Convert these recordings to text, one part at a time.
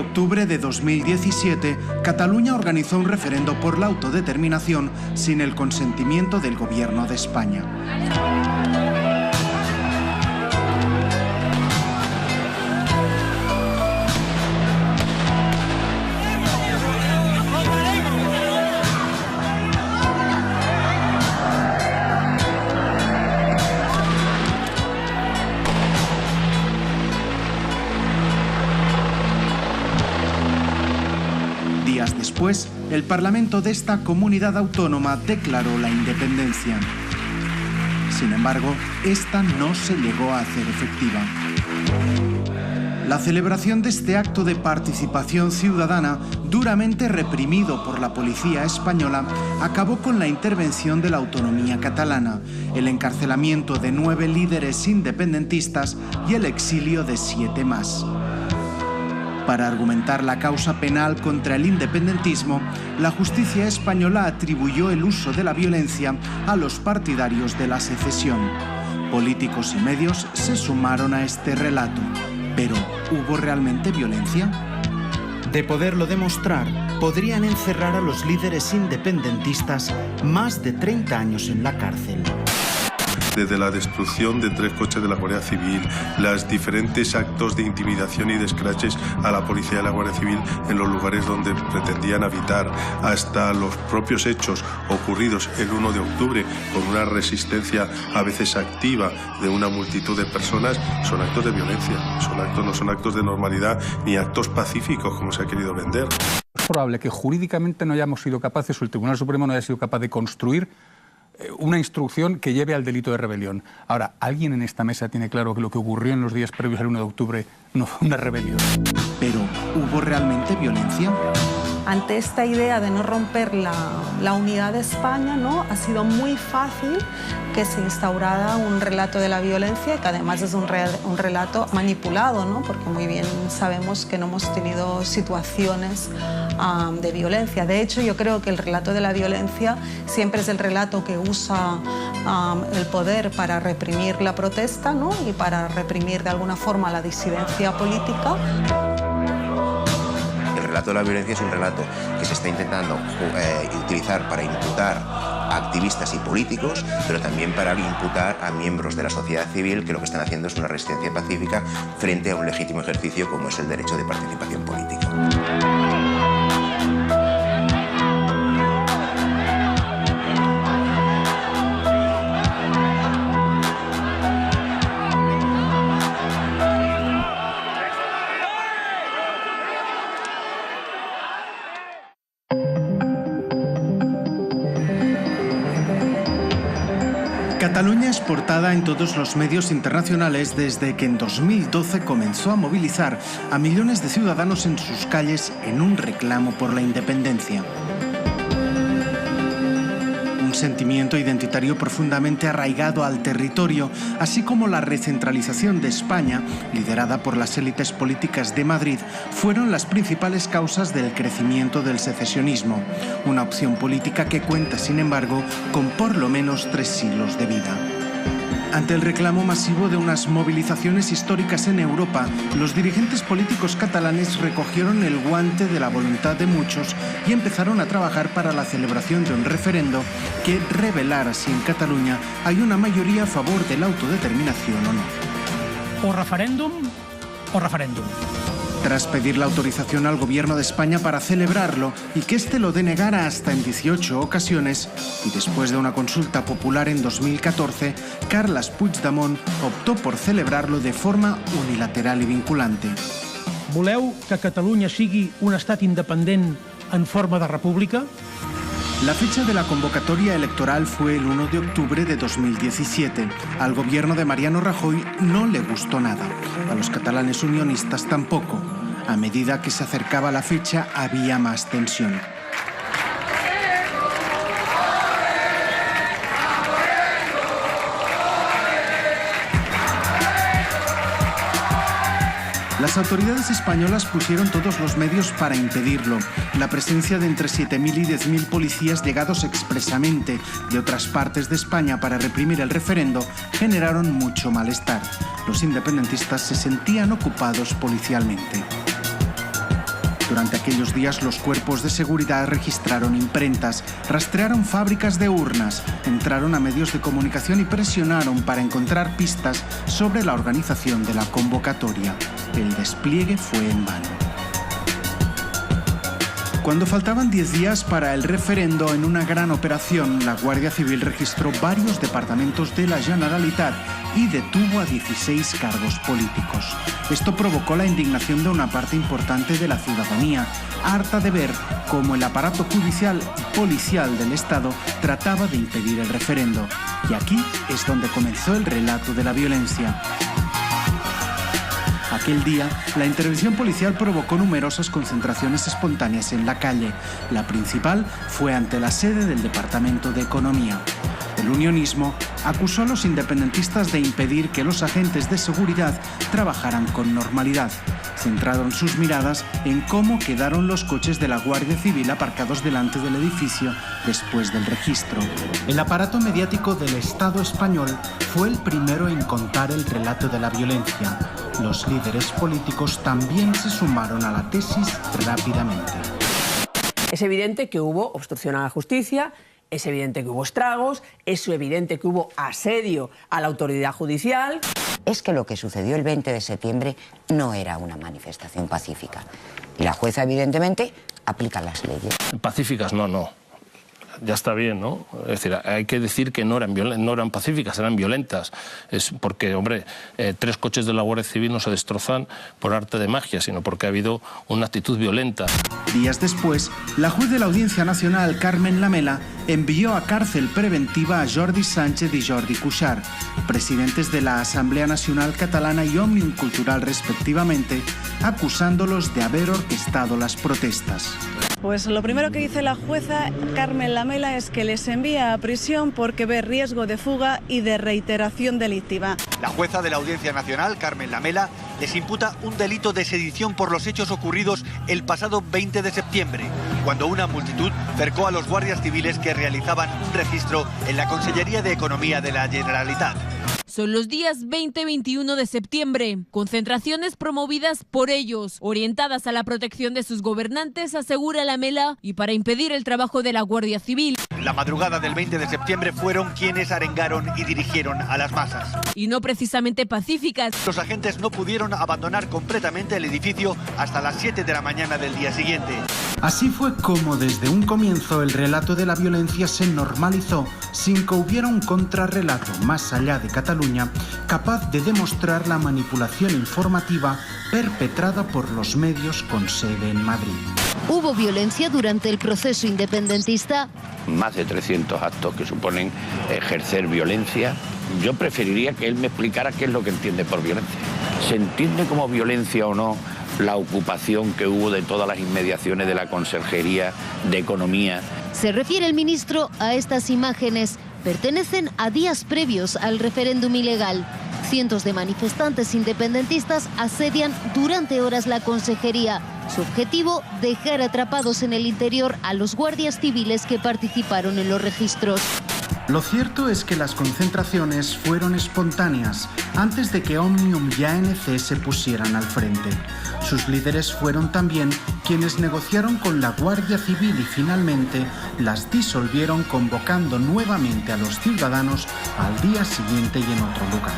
octubre de 2017, Cataluña organizó un referendo por la autodeterminación sin el consentimiento del Gobierno de España. Días después, el Parlamento de esta comunidad autónoma declaró la independencia. Sin embargo, esta no se llegó a hacer efectiva. La celebración de este acto de participación ciudadana, duramente reprimido por la policía española, acabó con la intervención de la autonomía catalana, el encarcelamiento de 9 líderes independentistas y el exilio de 7 más. Para argumentar la causa penal contra el independentismo, la justicia española atribuyó el uso de la violencia a los partidarios de la secesión. Políticos y medios se sumaron a este relato. Pero, ¿hubo realmente violencia? De poderlo demostrar, podrían encerrar a los líderes independentistas más de 30 años en la cárcel. Desde la destrucción de 3 coches de la Guardia Civil, los diferentes actos de intimidación y de escraches a la policía y a la Guardia Civil en los lugares donde pretendían habitar, hasta los propios hechos ocurridos el 1 de octubre con una resistencia a veces activa de una multitud de personas, son actos de violencia, no son actos de normalidad ni actos pacíficos como se ha querido vender. Es probable que jurídicamente no hayamos sido capaces, o el Tribunal Supremo no haya sido capaz de construir una instrucción que lleve al delito de rebelión. Ahora, ¿alguien en esta mesa tiene claro que lo que ocurrió en los días previos al 1 de octubre no fue una rebelión? Pero, ¿hubo realmente violencia? Ante esta idea de no romper la unidad de España, ¿no?, ha sido muy fácil que se instaurara un relato de la violencia, que además es un relato manipulado, ¿no?, porque muy bien sabemos que no hemos tenido situaciones de violencia. De hecho, yo creo que el relato de la violencia siempre es el relato que usa el poder para reprimir la protesta, ¿no?, y para reprimir de alguna forma la disidencia política. El relato de la violencia es un relato que se está intentando utilizar para imputar a activistas y políticos, pero también para imputar a miembros de la sociedad civil que lo que están haciendo es una resistencia pacífica frente a un legítimo ejercicio como es el derecho de participación política. Cataluña es portada en todos los medios internacionales desde que en 2012 comenzó a movilizar a millones de ciudadanos en sus calles en un reclamo por la independencia. Un sentimiento identitario profundamente arraigado al territorio, así como la recentralización de España, liderada por las élites políticas de Madrid, fueron las principales causas del crecimiento del secesionismo, una opción política que cuenta, sin embargo, con por lo menos 3 siglos de vida. Ante el reclamo masivo de unas movilizaciones históricas en Europa, los dirigentes políticos catalanes recogieron el guante de la voluntad de muchos y empezaron a trabajar para la celebración de un referendo que revelara si en Cataluña hay una mayoría a favor de la autodeterminación o no. O referéndum o referéndum. Tras pedir la autorización al Gobierno de España para celebrarlo y que éste lo denegara hasta en 18 ocasiones, y después de una consulta popular en 2014, Carles Puigdemont optó por celebrarlo de forma unilateral y vinculante. Voleu que Catalunya sigui un estat independent en forma de república? La fecha de la convocatoria electoral fue el 1 de octubre de 2017. Al gobierno de Mariano Rajoy no le gustó nada. A los catalanes unionistas tampoco. A medida que se acercaba la fecha, había más tensión. Las autoridades españolas pusieron todos los medios para impedirlo. La presencia de entre 7.000 y 10.000 policías llegados expresamente de otras partes de España para reprimir el referendo generaron mucho malestar. Los independentistas se sentían ocupados policialmente. Durante aquellos días los cuerpos de seguridad registraron imprentas, rastrearon fábricas de urnas, entraron a medios de comunicación y presionaron para encontrar pistas sobre la organización de la convocatoria. El despliegue fue en vano. Cuando faltaban 10 días para el referendo, en una gran operación, la Guardia Civil registró varios departamentos de la Generalitat y detuvo a 16 cargos políticos. Esto provocó la indignación de una parte importante de la ciudadanía, harta de ver cómo el aparato judicial y policial del Estado trataba de impedir el referendo. Y aquí es donde comenzó el relato de la violencia. Aquel día, la intervención policial provocó numerosas concentraciones espontáneas en la calle. La principal fue ante la sede del Departamento de Economía. El unionismo acusó a los independentistas de impedir que los agentes de seguridad trabajaran con normalidad. Centraron sus miradas en cómo quedaron los coches de la Guardia Civil aparcados delante del edificio después del registro. El aparato mediático del Estado español fue el primero en contar el relato de la violencia. Los líderes políticos también se sumaron a la tesis rápidamente. Es evidente que hubo obstrucción a la justicia, es evidente que hubo estragos, es evidente que hubo asedio a la autoridad judicial. Es que lo que sucedió el 20 de septiembre no era una manifestación pacífica. Y la jueza, evidentemente, aplica las leyes. Pacíficas, no. Ya está bien, ¿no? Es decir, hay que decir que no eran pacíficas, eran violentas. Es porque, hombre, 3 coches de la Guardia Civil no se destrozan por arte de magia, sino porque ha habido una actitud violenta. Días después, la juez de la Audiencia Nacional, Carmen Lamela, envió a cárcel preventiva a Jordi Sánchez y Jordi Cuixart, presidentes de la Asamblea Nacional Catalana y Òmnium Cultural respectivamente, acusándolos de haber orquestado las protestas. Pues lo primero que dice la jueza Carmen Lamela es que les envía a prisión porque ve riesgo de fuga y de reiteración delictiva. La jueza de la Audiencia Nacional, Carmen Lamela, les imputa un delito de sedición por los hechos ocurridos el pasado 20 de septiembre, cuando una multitud cercó a los guardias civiles que realizaban un registro en la Consellería de Economía de la Generalitat. Son los días 20 y 21 de septiembre. Concentraciones promovidas por ellos, orientadas a la protección de sus gobernantes, asegura Lamela, y para impedir el trabajo de la Guardia Civil. La madrugada del 20 de septiembre fueron quienes arengaron y dirigieron a las masas. Y no precisamente pacíficas. Los agentes no pudieron abandonar completamente el edificio hasta las 7 de la mañana del día siguiente. Así fue como desde un comienzo el relato de la violencia se normalizó sin que hubiera un contrarrelato más allá de Cataluña capaz de demostrar la manipulación informativa perpetrada por los medios con sede en Madrid. ¿Hubo violencia durante el proceso independentista? Más de 300 actos que suponen ejercer violencia. Yo preferiría que él me explicara qué es lo que entiende por violencia. ¿Se entiende como violencia o no la ocupación que hubo de todas las inmediaciones de la Consellería de Economía? Se refiere el ministro a estas imágenes. Pertenecen a días previos al referéndum ilegal. Cientos de manifestantes independentistas asedian durante horas la consejería. Su objetivo, dejar atrapados en el interior a los guardias civiles que participaron en los registros. Lo cierto es que las concentraciones fueron espontáneas antes de que Òmnium y ANC se pusieran al frente. Sus líderes fueron también quienes negociaron con la Guardia Civil y finalmente las disolvieron convocando nuevamente a los ciudadanos al día siguiente y en otro lugar.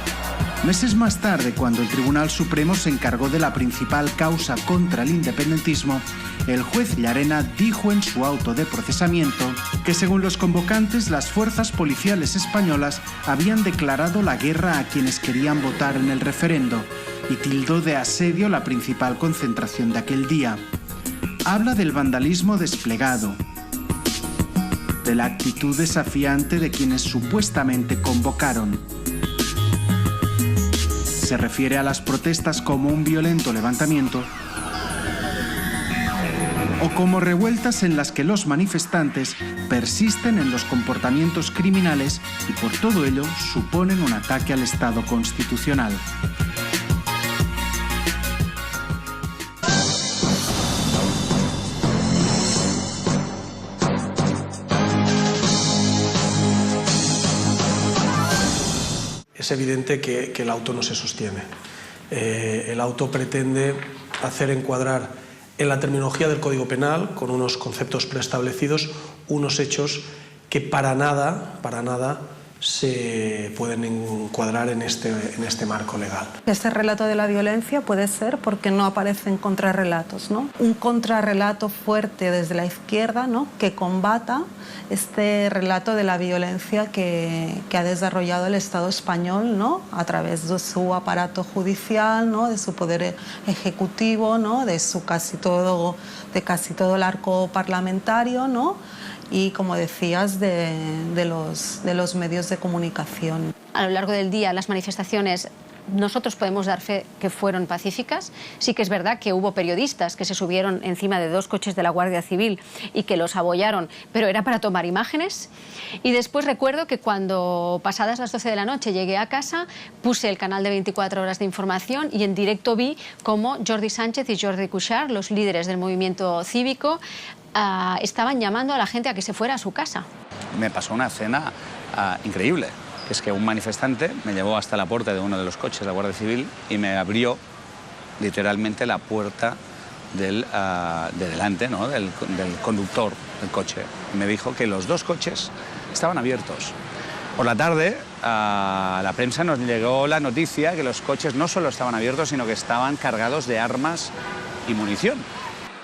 Meses más tarde, cuando el Tribunal Supremo se encargó de la principal causa contra el independentismo, el juez Llarena dijo en su auto de procesamiento que según los convocantes las fuerzas policiales españolas habían declarado la guerra a quienes querían votar en el referendo y tildó de asedio la principal concentración de aquel día. Habla del vandalismo desplegado, de la actitud desafiante de quienes supuestamente convocaron. Se refiere a las protestas como un violento levantamiento o como revueltas en las que los manifestantes persisten en los comportamientos criminales y por todo ello suponen un ataque al Estado constitucional. Es evidente que el auto no se sostiene. El auto pretende hacer encuadrar en la terminología del Código Penal, con unos conceptos preestablecidos, unos hechos que para nada se pueden encuadrar en este marco legal. Este relato de la violencia puede ser porque no aparecen contrarrelatos, ¿no? Un contrarrelato fuerte desde la izquierda, ¿no?, que combata este relato de la violencia que ha desarrollado el Estado español, ¿no?, a través de su aparato judicial, ¿no?, de su poder ejecutivo, ¿no?, de casi todo el arco parlamentario, ¿no?, y, como decías, de los medios de comunicación. A lo largo del día, las manifestaciones, nosotros podemos dar fe que fueron pacíficas. Sí que es verdad que hubo periodistas que se subieron encima de 2 coches de la Guardia Civil y que los abollaron, pero era para tomar imágenes. Y después recuerdo que cuando, pasadas las 12 de la noche, llegué a casa, puse el canal de 24 horas de información y en directo vi cómo Jordi Sánchez y Jordi Cuixart, los líderes del movimiento cívico, estaban llamando a la gente a que se fuera a su casa. Me pasó una escena increíble, que es que un manifestante me llevó hasta la puerta de uno de los coches de la Guardia Civil y me abrió literalmente la puerta de delante, ¿no?, del conductor del coche. Y me dijo que los 2 coches estaban abiertos. Por la tarde, a la prensa nos llegó la noticia que los coches no solo estaban abiertos, sino que estaban cargados de armas y munición.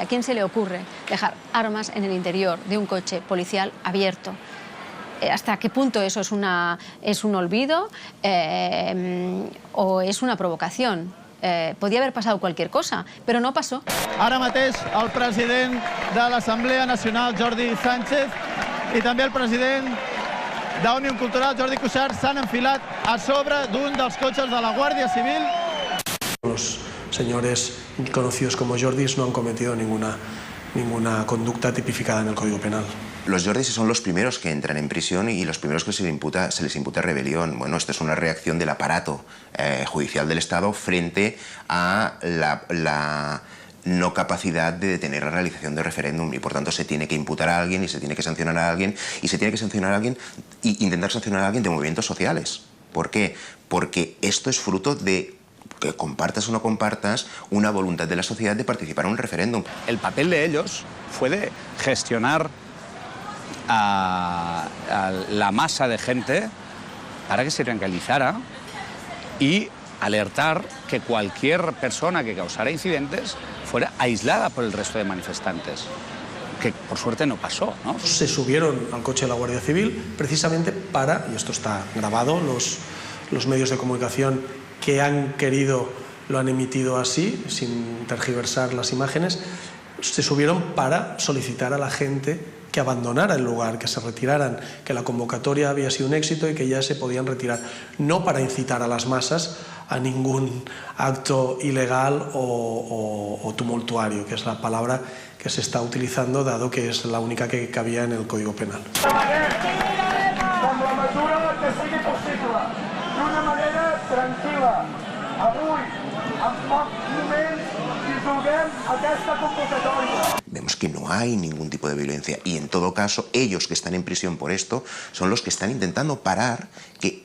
¿A quién se le ocurre dejar armas en el interior de un coche policial abierto? ¿Hasta qué punto eso es un olvido o es una provocación? Podía haver passat qualsevol cosa, però no passó. Ara mateix el president de l'Assemblea Nacional, Jordi Sánchez, i també el president d'Òmnium Cultural, Jordi Cuixart, s'han enfilat a sobre d'un dels cotxes de la Guàrdia Civil. Los señores conocidos como Jordis no han cometido ninguna conducta tipificada en el Código Penal. Los Jordis son los primeros que entran en prisión y los primeros que se les imputa rebelión. Bueno, esto es una reacción del aparato judicial del Estado frente a la no capacidad de detener la realización del referéndum y por tanto se tiene que imputar a alguien y se tiene que sancionar a alguien y se tiene que sancionar a alguien e intentar sancionar a alguien de movimientos sociales. ¿Por qué? Porque esto es fruto de que compartas o no compartas una voluntad de la sociedad de participar en un referéndum. El papel de ellos fue de gestionar a la masa de gente para que se tranquilizara y alertar que cualquier persona que causara incidentes fuera aislada por el resto de manifestantes, que por suerte no pasó, ¿no? Se subieron al coche de la Guardia Civil precisamente para, y esto está grabado, los medios de comunicación que han querido lo han emitido así, sin tergiversar las imágenes, se subieron para solicitar a la gente que abandonara el lugar, que se retiraran, que la convocatoria había sido un éxito y que ya se podían retirar, no para incitar a las masas a ningún acto ilegal o tumultuario, que es la palabra que se está utilizando, dado que es la única que cabía en el Código Penal. D'una manera tranquil·la. Avui, en pocs moments, dissolguem aquesta convocatòria. Vemos que no hay ningún tipo de violencia y en todo caso ellos que están en prisión por esto son los que están intentando parar que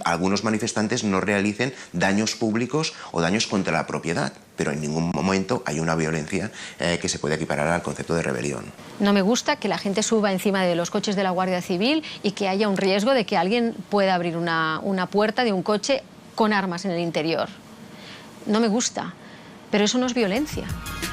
algunos manifestantes no realicen daños públicos o daños contra la propiedad, pero en ningún momento hay una violencia que se puede equiparar al concepto de rebelión. No me gusta que la gente suba encima de los coches de la Guardia Civil y que haya un riesgo de que alguien pueda abrir una puerta de un coche con armas en el interior. No me gusta, pero eso no es violencia.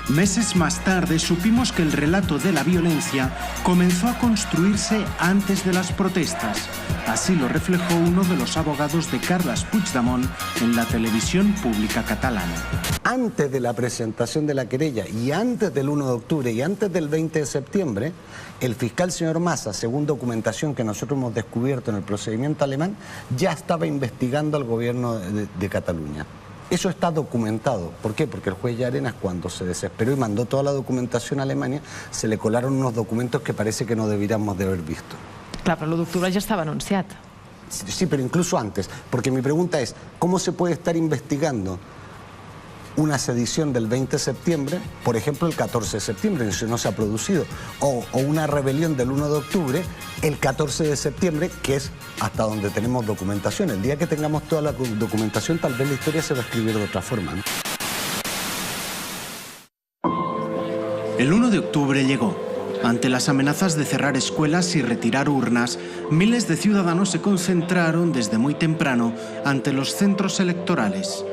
Meses más tarde supimos que el relato de la violencia comenzó a construirse antes de las protestas. Así lo reflejó uno de los abogados de Carles Puigdemont en la televisión pública catalana. Antes de la presentación de la querella y antes del 1 de octubre y antes del 20 de septiembre, el fiscal señor Massa, según documentación que nosotros hemos descubierto en el procedimiento alemán, ya estaba investigando al gobierno de Cataluña. Eso está documentado. ¿Por qué? Porque el juez Llarena, cuando se desesperó y mandó toda la documentación a Alemania, se le colaron unos documentos que parece que no deberíamos de haber visto. Clar, però l'1 d'octubre ja estava anunciat. Sí, pero incluso antes. Porque mi pregunta es, ¿cómo se puede estar investigando una sedición del 20 de septiembre, por ejemplo el 14 de septiembre, si no se ha producido, o una rebelión del 1 de octubre, el 14 de septiembre, que es hasta donde tenemos documentación? El día que tengamos toda la documentación, tal vez la historia se va a escribir de otra forma, ¿no? El 1 de octubre llegó. Ante las amenazas de cerrar escuelas y retirar urnas, miles de ciudadanos se concentraron desde muy temprano ante los centros electorales.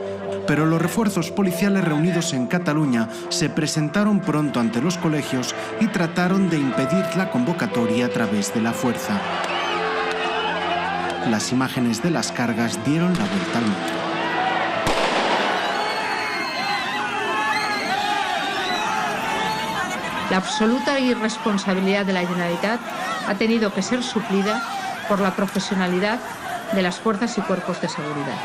Pero los refuerzos policiales reunidos en Cataluña se presentaron pronto ante los colegios y trataron de impedir la convocatoria a través de la fuerza. Las imágenes de las cargas dieron la vuelta al mundo. La absoluta irresponsabilidad de la Generalitat ha tenido que ser suplida por la profesionalidad de las fuerzas y cuerpos de seguridad.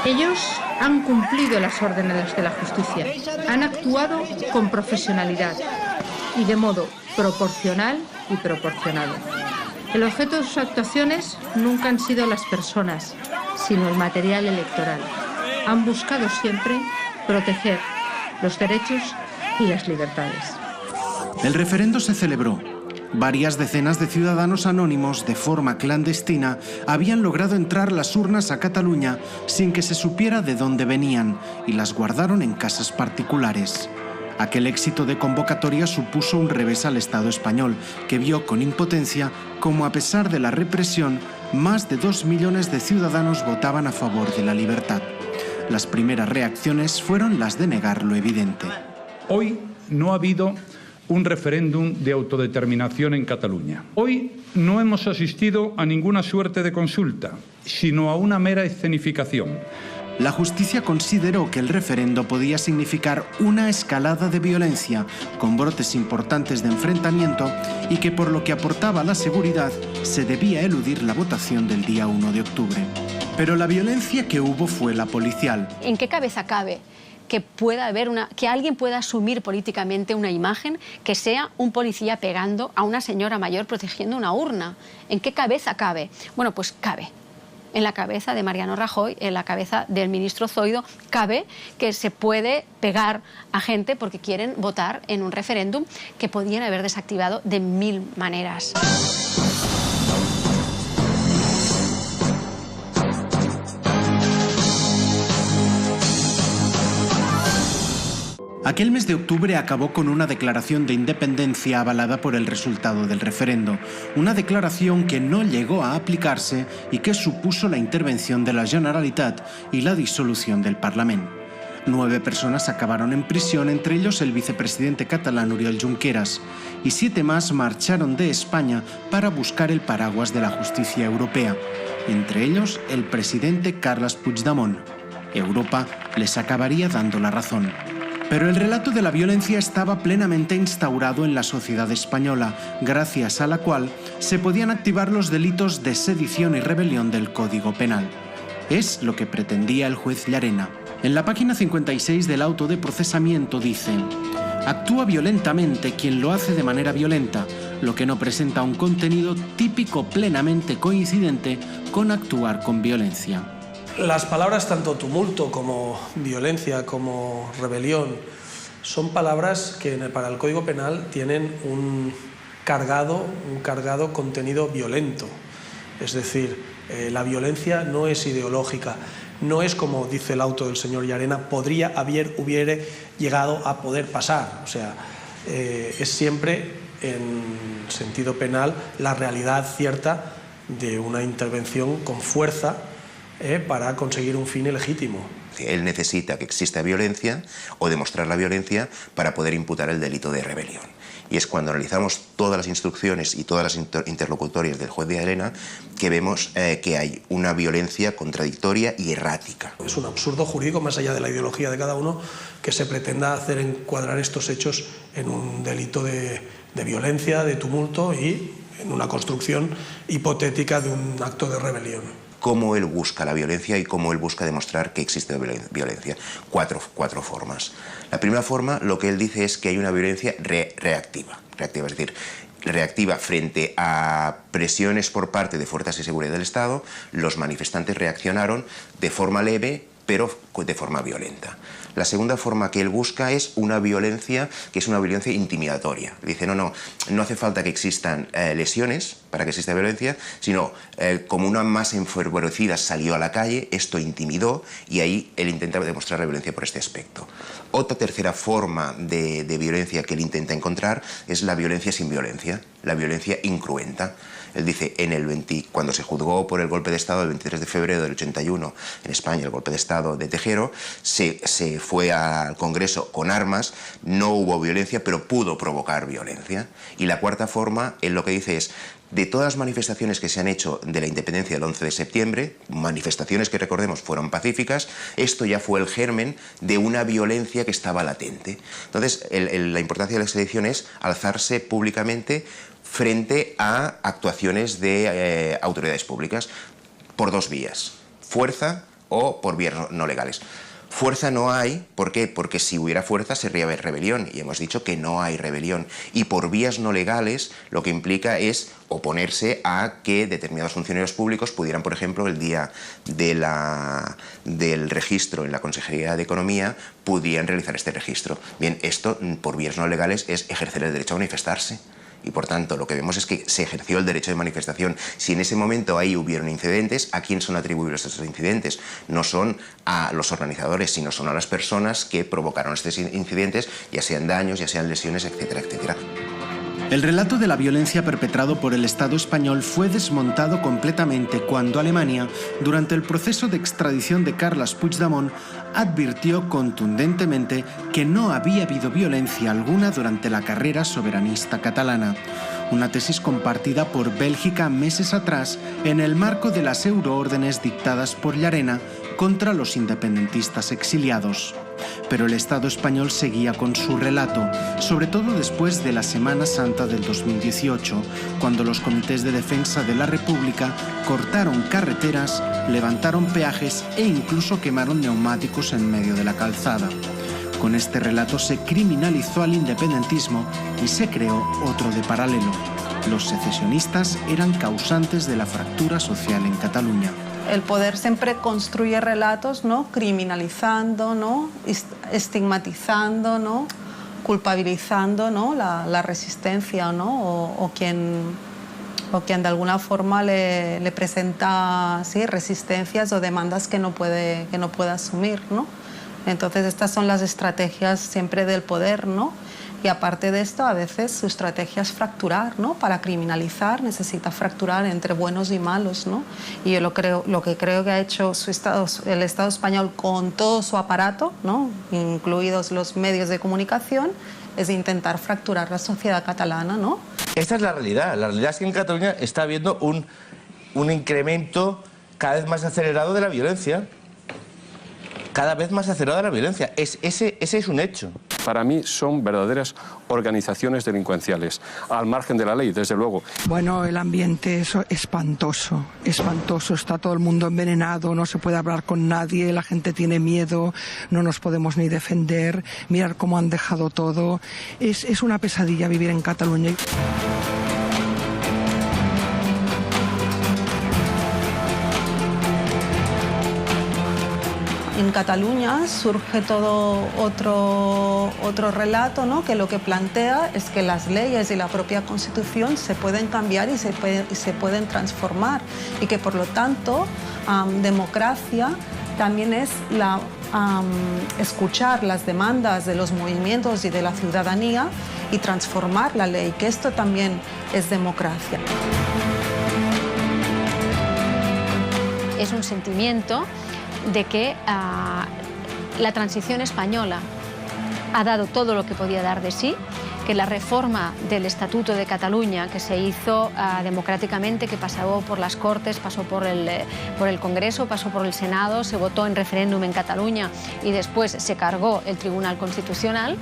Ellos han cumplido las órdenes de la justicia, han actuado con profesionalidad y de modo proporcional y proporcionado. El objeto de sus actuaciones nunca han sido las personas, sino el material electoral. Han buscado siempre proteger los derechos y las libertades. El referendo se celebró. Varias decenas de ciudadanos anónimos, de forma clandestina, habían logrado entrar las urnas a Cataluña sin que se supiera de dónde venían y las guardaron en casas particulares. Aquel éxito de convocatoria supuso un revés al Estado español, que vio con impotencia cómo, a pesar de la represión, más de 2 millones de ciudadanos votaban a favor de la libertad. Las primeras reacciones fueron las de negar lo evidente. Hoy no ha habido un referéndum de autodeterminación en Cataluña. Hoy no hemos asistido a ninguna suerte de consulta, sino a una mera escenificación. La justicia consideró que el referendo podía significar una escalada de violencia, con brotes importantes de enfrentamiento, y que por lo que aportaba a la seguridad, se debía eludir la votación del día 1 de octubre. Pero la violencia que hubo fue la policial. ¿En qué cabeza cabe que pueda haber que alguien pueda asumir políticamente una imagen que sea un policía pegando a una señora mayor protegiendo una urna? ¿En qué cabeza cabe? Bueno, pues cabe. En la cabeza de Mariano Rajoy, en la cabeza del ministro Zoido, cabe que se puede pegar a gente porque quieren votar en un referéndum que podían haber desactivado de 1000 maneras. Aquel mes de octubre acabó con una declaración de independencia avalada por el resultado del referendo, una declaración que no llegó a aplicarse y que supuso la intervención de la Generalitat y la disolución del Parlament. 9 personas acabaron en prisión, entre ellos el vicepresidente catalán Oriol Junqueras, y 7 más marcharon de España para buscar el paraguas de la justicia europea, entre ellos el presidente Carles Puigdemont. Europa les acabaría dando la razón. Pero el relato de la violencia estaba plenamente instaurado en la sociedad española, gracias a la cual se podían activar los delitos de sedición y rebelión del Código Penal. Es lo que pretendía el juez Llarena. En la página 56 del auto de procesamiento dice: actúa violentamente quien lo hace de manera violenta, lo que no presenta un contenido típico plenamente coincidente con actuar con violencia. Las palabras tanto tumulto como violencia como rebelión son palabras que para el Código Penal tienen un cargado contenido violento. Es decir, la violencia no es ideológica, no es como dice el auto del señor Llarena, hubiera llegado a poder pasar. O sea, es siempre en sentido penal la realidad cierta de una intervención con fuerza para conseguir un fin ilegítimo. Él necesita que exista violencia o demostrar la violencia para poder imputar el delito de rebelión. Y es cuando analizamos todas las instrucciones y todas las interlocutorias del juez de Llarena que vemos que hay una violencia contradictoria y errática. Es un absurdo jurídico, más allá de la ideología de cada uno, que se pretenda hacer encuadrar estos hechos en un delito de violencia, de tumulto y en una construcción hipotética de un acto de rebelión. Cómo él busca la violencia y cómo él busca demostrar que existe violencia. Cuatro formas. La primera forma, lo que él dice es que hay una violencia reactiva, es decir, reactiva frente a presiones por parte de fuerzas de seguridad del Estado. Los manifestantes reaccionaron de forma leve pero de forma violenta. La segunda forma que él busca es una violencia que es una violencia intimidatoria. Dice, no hace falta que existan lesiones para que exista violencia, sino como una masa enfervorecida salió a la calle, esto intimidó y ahí él intenta demostrar la violencia por este aspecto. Otra tercera forma de violencia que él intenta encontrar es la violencia sin violencia, la violencia incruenta. Él dice, cuando se juzgó por el golpe de Estado el 23 de febrero del 81 en España, el golpe de Estado de Tejero, se fue al Congreso con armas, no hubo violencia, pero pudo provocar violencia. Y la cuarta forma, él lo que dice es, de todas las manifestaciones que se han hecho de la independencia del 11 de septiembre, manifestaciones que recordemos fueron pacíficas, esto ya fue el germen de una violencia que estaba latente. Entonces, la importancia de la extradición es alzarse públicamente frente a actuaciones de autoridades públicas por dos vías, fuerza o por vías no legales. Fuerza no hay, ¿por qué? Porque si hubiera fuerza sería rebelión, y hemos dicho que no hay rebelión. Y por vías no legales lo que implica es oponerse a que determinados funcionarios públicos pudieran, por ejemplo, el día del registro en la Consejería de Economía, pudieran realizar este registro. Bien, esto por vías no legales es ejercer el derecho a manifestarse. Y por tanto lo que vemos es que se ejerció el derecho de manifestación. Si en ese momento ahí hubieron incidentes, ¿a quién son atribuibles estos incidentes? No son a los organizadores, sino son a las personas que provocaron estos incidentes, ya sean daños, ya sean lesiones, etcétera, etcétera. El relato de la violencia perpetrado por el Estado español fue desmontado completamente cuando Alemania, durante el proceso de extradición de Carles Puigdemont, advirtió contundentemente que no había habido violencia alguna durante la carrera soberanista catalana. Una tesis compartida por Bélgica meses atrás en el marco de las euroórdenes dictadas por Llarena contra los independentistas exiliados. Pero el Estado español seguía con su relato, sobre todo después de la Semana Santa del 2018, cuando los comités de defensa de la República cortaron carreteras, levantaron peajes e incluso quemaron neumáticos en medio de la calzada. Con este relato se criminalizó al independentismo y se creó otro de paralelo. Los secesionistas eran causantes de la fractura social en Cataluña. El poder siempre construye relatos, ¿no?, criminalizando, ¿no?, estigmatizando, ¿no?, culpabilizando, ¿no?, la resistencia, ¿no?, o quien de alguna forma le presenta, sí, resistencias o demandas que no puede asumir, ¿no? Entonces estas son las estrategias siempre del poder, ¿no? Y aparte de esto, a veces su estrategia es fracturar, ¿no? Para criminalizar necesita fracturar entre buenos y malos, ¿no? Y yo lo que creo que ha hecho el Estado español con todo su aparato, ¿no?, incluidos los medios de comunicación, es intentar fracturar la sociedad catalana, ¿no? Esta es la realidad. La realidad es que en Cataluña está habiendo un incremento cada vez más acelerado de la violencia. Cada vez más acelerada la violencia. Ese es un hecho. Para mí son verdaderas organizaciones delincuenciales, al margen de la ley, desde luego. Bueno, el ambiente es espantoso, espantoso. Está todo el mundo envenenado, no se puede hablar con nadie, la gente tiene miedo, no nos podemos ni defender, mirar cómo han dejado todo. Es una pesadilla vivir en Cataluña. En Cataluña surge todo otro relato, ¿no?, que lo que plantea es que las leyes y la propia Constitución se pueden cambiar y se pueden transformar, y que por lo tanto democracia también es escuchar las demandas de los movimientos y de la ciudadanía y transformar la ley, que esto también es democracia. Es un sentimiento de que la transición española ha dado todo lo que podía dar de sí, que la reforma del Estatuto de Cataluña, que se hizo democráticamente, que pasó por las Cortes, pasó por el Congreso, pasó por el Senado, se votó en referéndum en Cataluña y después se cargó el Tribunal Constitucional,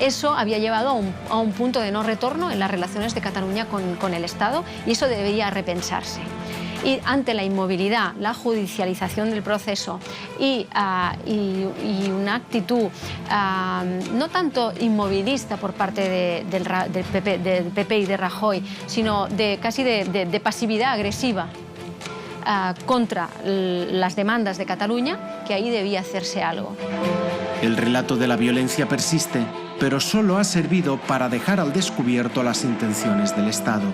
eso había llevado a un punto de no retorno en las relaciones de Cataluña con el Estado, y eso debería repensarse. Y ante la inmovilidad, la judicialización del proceso y una actitud no tanto inmovilista por parte del PP y de Rajoy, sino casi de pasividad agresiva contra las demandas de Cataluña, que ahí debía hacerse algo. El relato de la violencia persiste, pero solo ha servido para dejar al descubierto las intenciones del Estado.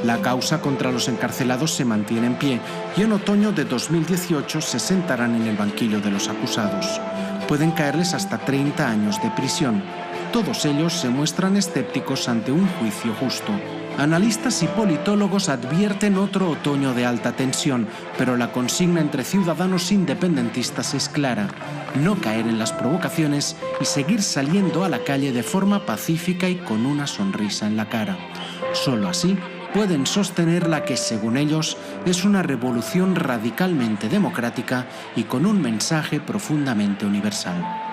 La causa contra los encarcelados se mantiene en pie y en otoño de 2018 se sentarán en el banquillo de los acusados. Pueden caerles hasta 30 años de prisión. Todos ellos se muestran escépticos ante un juicio justo. Analistas y politólogos advierten otro otoño de alta tensión, pero la consigna entre ciudadanos independentistas es clara: no caer en las provocaciones y seguir saliendo a la calle de forma pacífica y con una sonrisa en la cara. Solo así pueden sostener la que, según ellos, es una revolución radicalmente democrática y con un mensaje profundamente universal.